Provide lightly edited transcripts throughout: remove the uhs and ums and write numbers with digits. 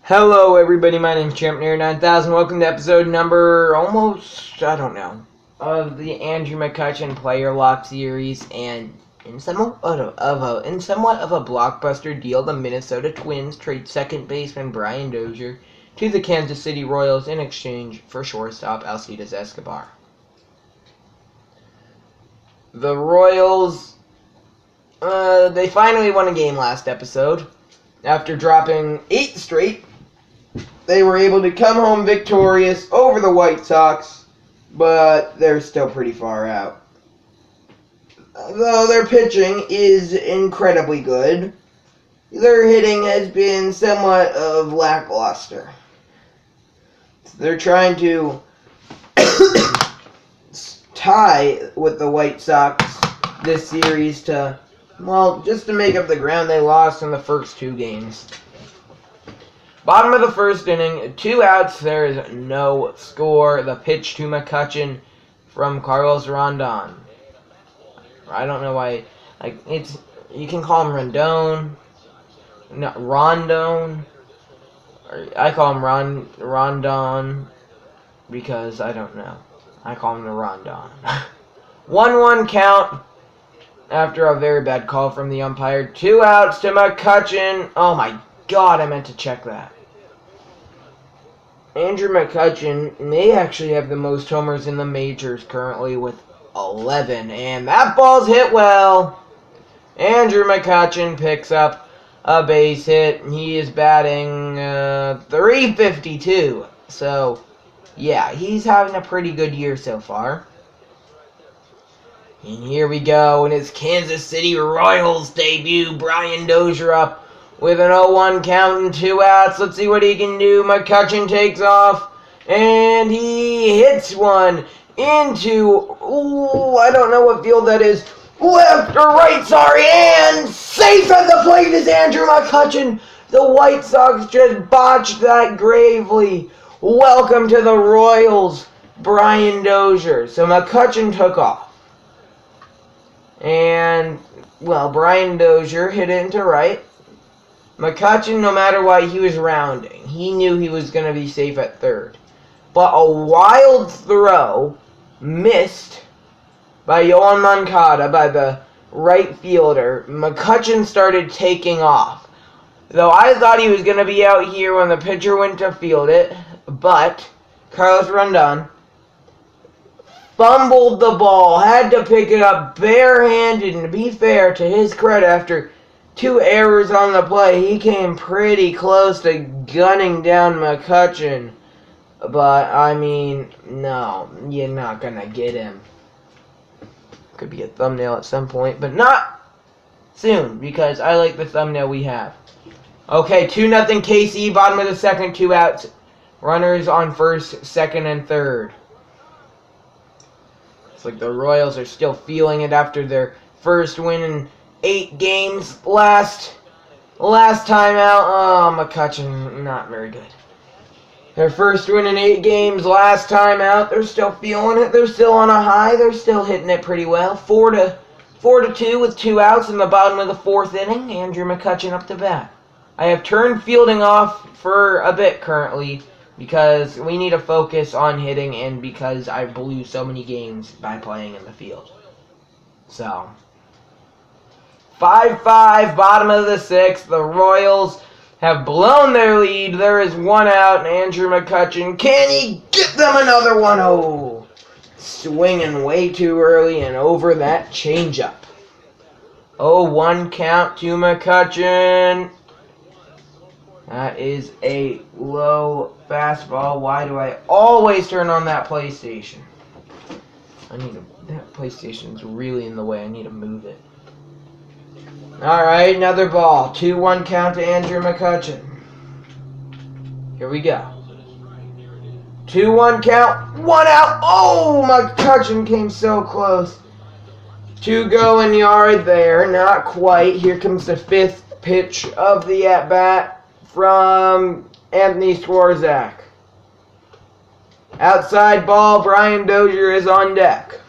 Hello everybody, my name's ChampNerd9000. Welcome to episode number of the Andrew McCutchen Player Lock series, and in somewhat of a blockbuster deal, the Minnesota Twins trade second baseman Brian Dozier to the Kansas City Royals in exchange for shortstop Alcides Escobar. The Royals, they finally won a game last episode. After dropping 8 straight, they were able to come home victorious over the White Sox, but they're still pretty far out. Though their pitching is incredibly good, their hitting has been somewhat of lackluster. They're trying to tie with the White Sox this series to, just to make up the ground they lost in the first 2 games. Bottom of the first inning, 2 outs, there is no score. The pitch to McCutchen from Carlos Rondon. I don't know why, you can call him Rondon, not Rondon. I call him Rondon because I don't know. I call him the Rondon. 1-1 count after a very bad call from the umpire. 2 outs to McCutchen. Oh my God, I meant to check that. Andrew McCutchen may actually have the most homers in the majors currently with 11. And that ball's hit well. Andrew McCutchen picks up a base hit. He is batting .352. So, yeah, he's having a pretty good year so far. And here we go in his Kansas City Royals debut. Brian Dozier up with an 0-1 count and 2 outs. Let's see what he can do. McCutchen takes off, and he hits one into, I don't know what field that is. Left or right, and safe at the plate is Andrew McCutchen. The White Sox just botched that gravely. Welcome to the Royals, Brian Dozier. So McCutchen took off. And, Brian Dozier hit it into right. McCutchen, no matter what, he was rounding. He knew he was going to be safe at third. But a wild throw missed by Yoan Moncada, by the right fielder. McCutchen started taking off. Though I thought he was going to be out here when the pitcher went to field it. But Carlos Rondon fumbled the ball, had to pick it up barehanded, and to be fair, to his credit, after 2 errors on the play, he came pretty close to gunning down McCutchen. But, no, you're not going to get him. Could be a thumbnail at some point, but not soon, because I like the thumbnail we have. Okay, 2-0 KC, bottom of the second, 2 outs. Runners on first, second, and third. It's like the Royals are still feeling it after their first win in 8 games last time out. Oh, McCutchen, not very good. Their first win in 8 games last time out. They're still feeling it. They're still on a high. They're still hitting it pretty well. 4-2 with 2 outs in the bottom of the 4th inning. Andrew McCutchen up to bat. I have turned fielding off for a bit currently because we need to focus on hitting and because I blew so many games by playing in the field. So 5-5, bottom of the 6th. The Royals have blown their lead. There is 1 out, and Andrew McCutchen, can he get them another one? Oh, swinging way too early and over that changeup. 0-1 count to McCutchen. That is a low fastball. Why do I always turn on that PlayStation? That PlayStation's really in the way. I need to move it. Alright, another ball. 2-1 count to Andrew McCutchen. Here we go. 2-1 count. 1 out. Oh, McCutchen came so close. 2 going yard there. Not quite. Here comes the 5th pitch of the at-bat from Anthony Swarzak. Outside ball. Brian Dozier is on deck.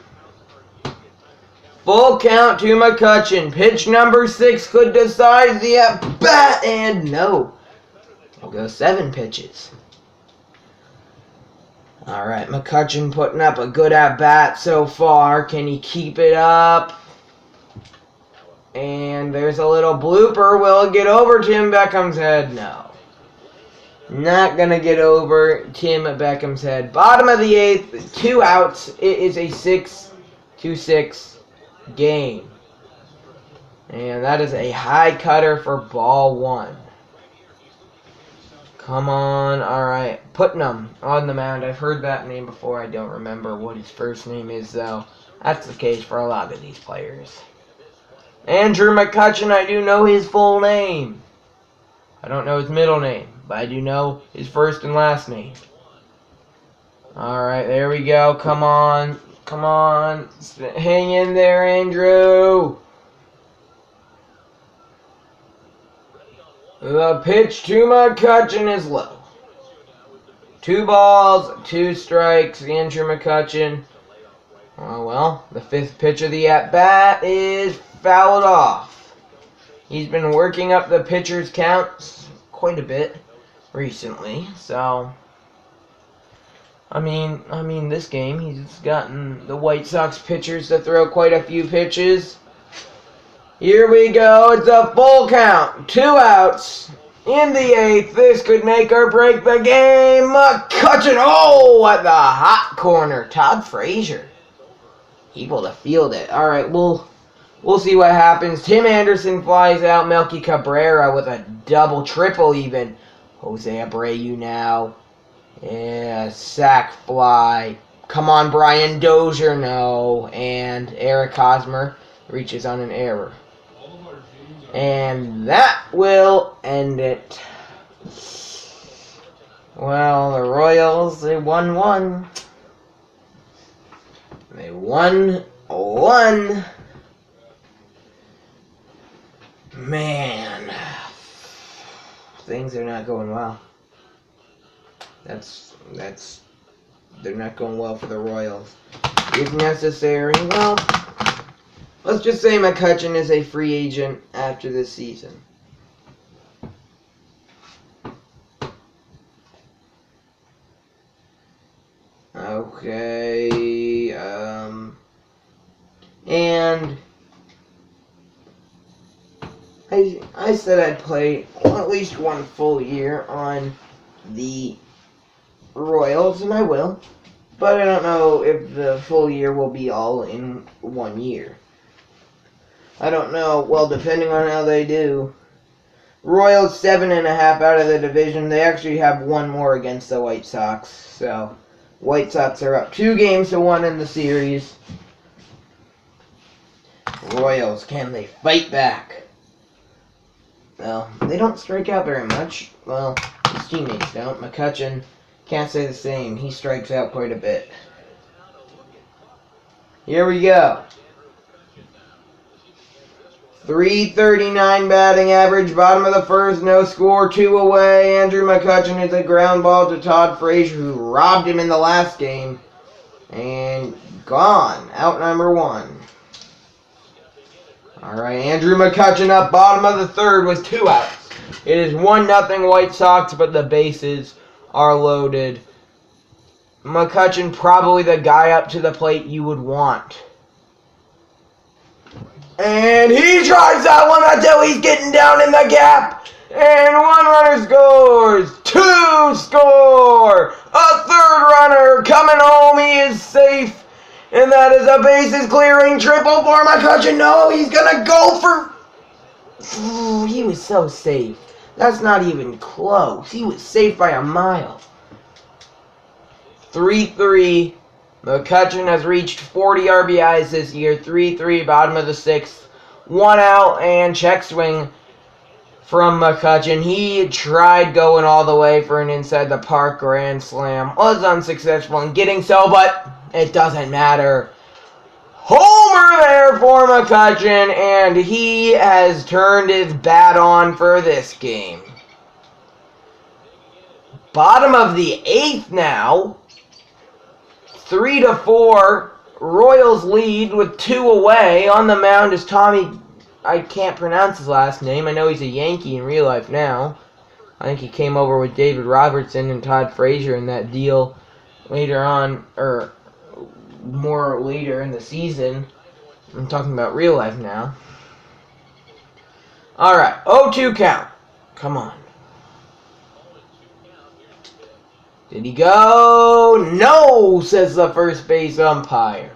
Full count to McCutchen. Pitch number 6 could decide the at-bat, and no. We'll go 7 pitches. Alright, McCutchen putting up a good at-bat so far. Can he keep it up? And there's a little blooper. Will it get over Tim Beckham's head? No. Not going to get over Tim Beckham's head. Bottom of the 8th, 2 outs. It is a 6-6 game. And that is a high cutter for ball 1. Come on. Alright. Putnam on the mound. I've heard that name before. I don't remember what his first name is, though. That's the case for a lot of these players. Andrew McCutchen, I do know his full name. I don't know his middle name, but I do know his first and last name. Alright, there we go. Come on. Come on. Hang in there, Andrew. The pitch to McCutchen is low. 2 balls, 2 strikes. Andrew McCutchen. Oh, well, the 5th pitch of the at-bat is fouled off. He's been working up the pitcher's counts quite a bit recently, so I mean this game he's gotten the White Sox pitchers to throw quite a few pitches. Here we go. It's a full count. 2 outs in the 8th. This could make or break the game. McCutchen. Oh, at the hot corner. Todd Frazier able to field it. All right, we'll see what happens. Tim Anderson flies out. Melky Cabrera with a double, triple even. Jose Abreu now. Yeah, sac fly. Come on, Brian Dozier. No. And Eric Hosmer reaches on an error. And that will end it. Well, the Royals, they won 1. They won 1. Man, things are not going well. They're not going well for the Royals. If necessary, well, let's just say McCutchen is a free agent after this season. Okay, and I said I'd play at least 1 full year on the Royals, and I will. But I don't know if the full year will be all in 1 year. I don't know. Well, depending on how they do. Royals 7.5 out of the division. They actually have 1 more against the White Sox. So, White Sox are up 2-1 in the series. Royals, can they fight back? Well, they don't strike out very much. Well, his teammates don't. McCutchen can't say the same. He strikes out quite a bit. Here we go. .339 batting average. Bottom of the 1st, no score, 2 away. Andrew McCutchen hits a ground ball to Todd Frazier, who robbed him in the last game. And gone. Out number 1. Alright, Andrew McCutchen up bottom of the 3rd with 2 outs. It is 1-0 White Sox, but the bases are loaded. McCutchen probably the guy up to the plate you would want. And he drives that one until he's getting down in the gap. And 1 runner scores. 2 score. A 3rd runner coming home. He is safe. And that is a bases clearing triple for McCutchen. No, he's going to go for... Ooh, he was so safe. That's not even close. He was safe by a mile. 3-3. McCutchen has reached 40 RBIs this year. 3-3, bottom of the 6th. 1 out and check swing from McCutchen. He tried going all the way for an inside the park grand slam. Was unsuccessful in getting so, but it doesn't matter. Homer there for McCutchen, and he has turned his bat on for this game. Bottom of the 8th now. 3-4. Royals lead with 2 away. On the mound is Tommy. I can't pronounce his last name. I know he's a Yankee in real life now. I think he came over with David Robertson and Todd Frazier in that deal later on, or more later in the season. I'm talking about real life now. Alright, 0-2 count. Come on. Did he go? No, says the first base umpire.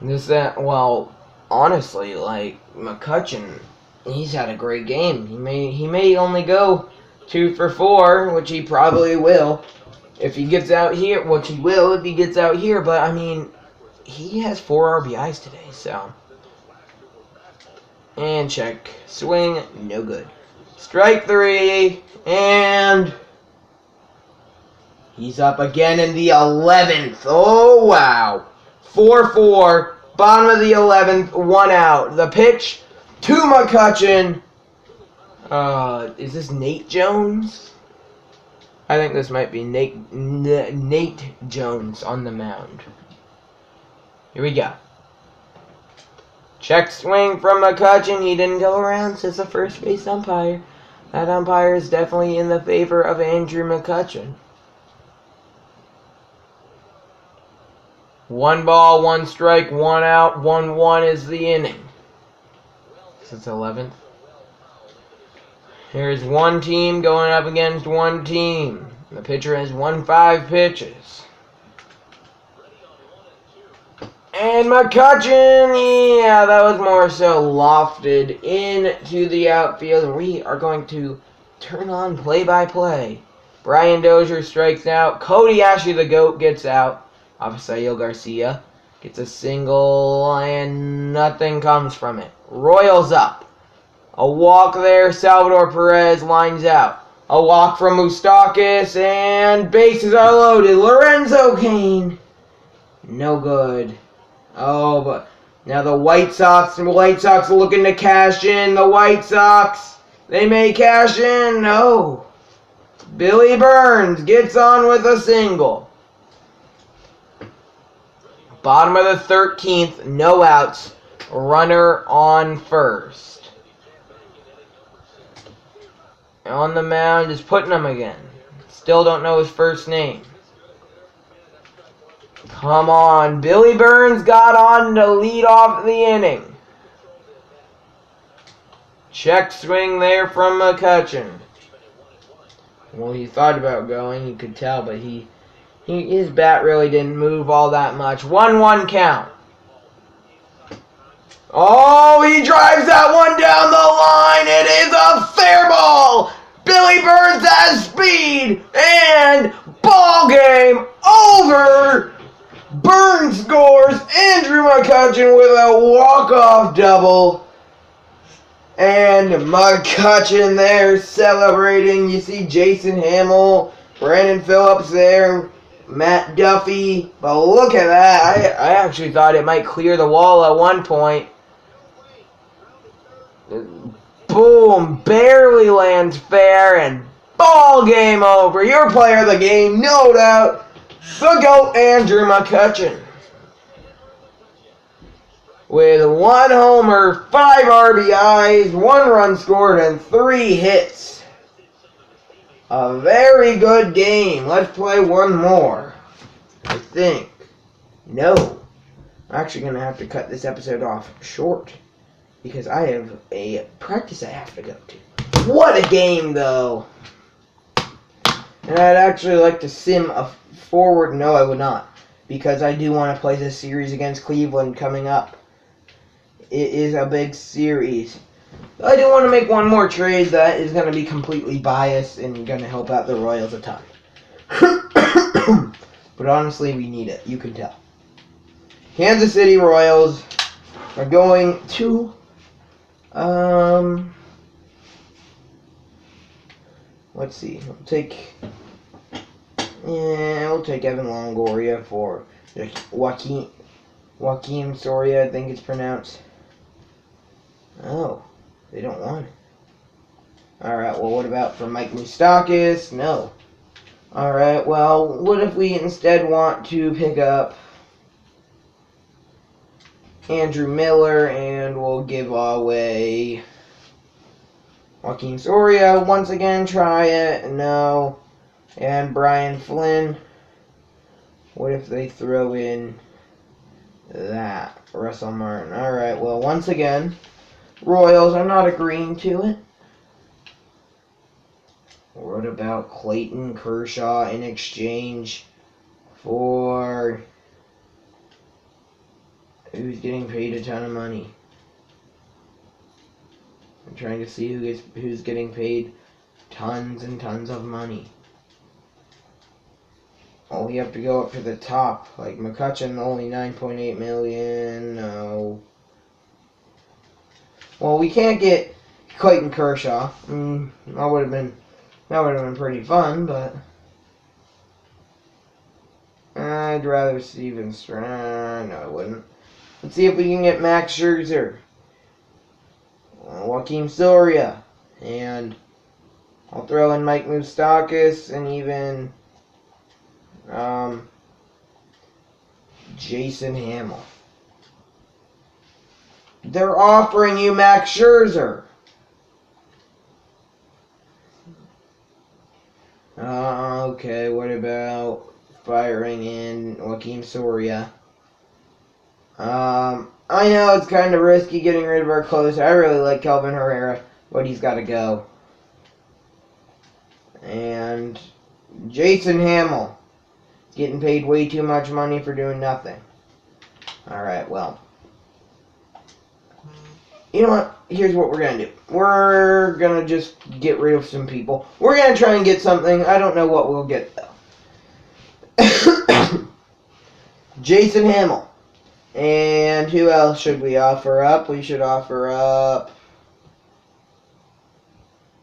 Well, honestly, like, McCutchen, he's had a great game. He may only go 2 for 4, which he probably will if he gets out here. Which he will if he gets out here. But I mean, he has 4 RBIs today. So, and check, swing, no good. Strike 3, and he's up again in the 11th. Oh wow, 4-4. Bottom of the 11th, 1 out. The pitch to McCutchen. Is this Nate Jones? I think this might be Nate Jones on the mound. Here we go. Check swing from McCutchen. He didn't go around, says the first base umpire. That umpire is definitely in the favor of Andrew McCutchen. 1 ball, 1 strike, 1 out, 1-1 is the inning. This is 11th. Here's one team going up against one team. The pitcher has won 5 pitches. And McCutchen, yeah, that was more so lofted into the outfield. We are going to turn on play-by-play. Brian Dozier strikes out. Cody Ashley, the GOAT, gets out. Avisail Garcia gets a single, and nothing comes from it. Royals up. A walk there. Salvador Perez lines out. A walk from Moustakas, and bases are loaded. Lorenzo Cain, no good. Oh, but now the White Sox are looking to cash in. The White Sox, they may cash in. No. Billy Burns gets on with a single. Bottom of the 13th, no outs. Runner on first. On the mound is Putnam again. Still don't know his first name. Come on. Billy Burns got on to lead off the inning. Check swing there from McCutchen. Well, he thought about going, you could tell, but his bat really didn't move all that much. 1-1 count. Oh, he drives that one down the line. It is a fair ball. Billy Burns has speed, and ball game over. Burns scores. Andrew McCutchen with a walk-off double. And McCutchen there celebrating. You see Jason Hamill, Brandon Phillips there, Matt Duffy. But look at that. I actually thought it might clear the wall at one point. Boom. Barely lands fair, and ball game over. Your player of the game, no doubt. The GOAT, Andrew McCutchen. With 1 homer, 5 RBIs, 1 run scored, and 3 hits. A very good game. Let's play one more. I think. No. I'm actually going to have to cut this episode off short, because I have a practice I have to go to. What a game, though. And I'd actually like to sim a forward. No, I would not, because I do want to play this series against Cleveland coming up. It is a big series. I do want to make one more trade that is going to be completely biased and going to help out the Royals a ton. But honestly, we need it. You can tell. Kansas City Royals are going to let's see. We'll take Evan Longoria for Joaquin Soria, I think it's pronounced. Oh, they don't want it. Alright, well, what about for Mike Moustakas? No. Alright, well, what if we instead want to pick up Andrew Miller, and we'll give away Joaquin Soria, once again, try it. No. And Brian Flynn. What if they throw in that? Russell Martin. Alright, well, once again, Royals, I'm not agreeing to it. What about Clayton Kershaw in exchange for... who's getting paid a ton of money? I'm trying to see who's getting paid tons and tons of money. Oh, we have to go up to the top. Like McCutchen, only $9.8 million. No. Well, we can't get Clayton Kershaw. That would have been pretty fun, but I'd rather Steven Strand. No, I wouldn't. Let's see if we can get Max Scherzer, Joaquin Soria, and I'll throw in Mike Moustakas and even Jason Hamill. They're offering you Max Scherzer. Okay, what about firing in Joaquin Soria? I know it's kind of risky getting rid of our closer. I really like Kelvin Herrera, but he's got to go. And Jason Hamill, getting paid way too much money for doing nothing. Alright, well. You know what? Here's what we're going to do. We're going to just get rid of some people. We're going to try and get something. I don't know what we'll get, though. Jason Hamill. And who else should we offer up? We should offer up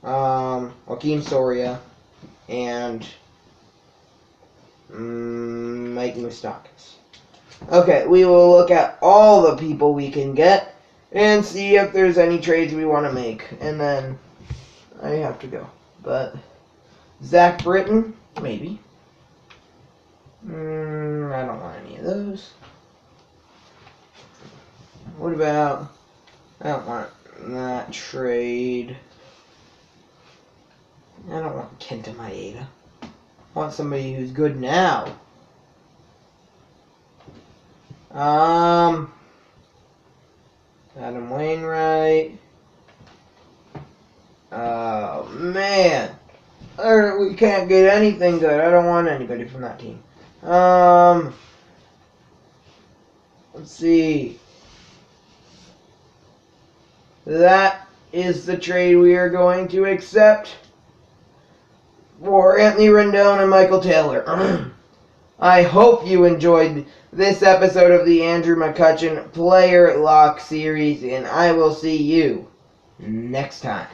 Joaquin Soria and Mike Moustakas. Okay, we will look at all the people we can get and see if there's any trades we want to make. And then I have to go. But Zach Britton, maybe. I don't want any of those. What about... I don't want that trade. I don't want Kenta Maeda. I want somebody who's good now. Adam Wainwright. Oh, man. We can't get anything good. I don't want anybody from that team. Let's see. That is the trade we are going to accept for Anthony Rendon and Michael Taylor. I hope you enjoyed this episode of the Andrew McCutchen Player Lock Series, and I will see you next time.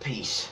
Peace.